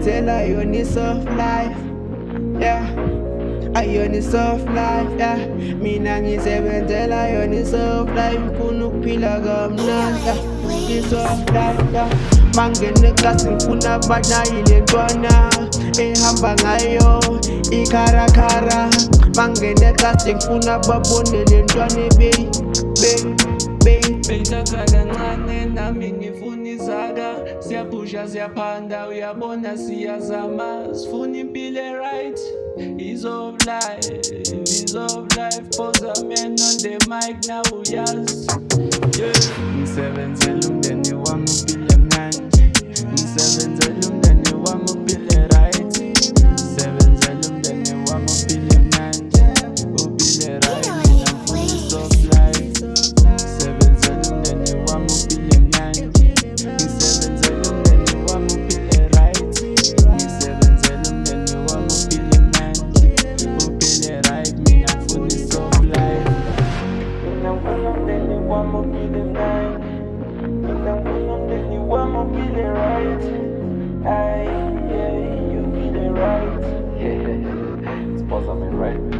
ngisebenzela yona i-soft life, yeah. Ayona i-soft life, yeah. Mina ngisebenzela yona i-soft life, ngifuna ukuphila kamnandi, yeah. I-soft life, yeah. Mangene eklasi ngifuna banayile ntwana ehamba ngayo ikharakara. Mangene eklasi ngifuna babone le ntwana Beyithatha kancane nami ngifuna izaka, siyaphusha siyaphanda uyabona siyazama, sifuna impilo e-right. Ease of life, pose a man on the mic now uyazi, yeah. Ngisebenzela umndeni wami uphile mnandi, ngisebenzela umndeni wami uphile right, ngisebenzela umndeni wami uphile mnandi, uphile right. Mina ngifuna i-soft life, ngisebenzela umndeni wami uphile mnandi, ngisebenzela umndeni wami uphile right, ngisebenzela umndeni wami uphile mnandi, uphile right. Mina ngifuna i-soft life, mina ngifuna umndeni wami uphile mnandi, mina ngifuna umndeni wami uphile right. Ay, yeah, you feel it right. Yeah, suppose I'm in right.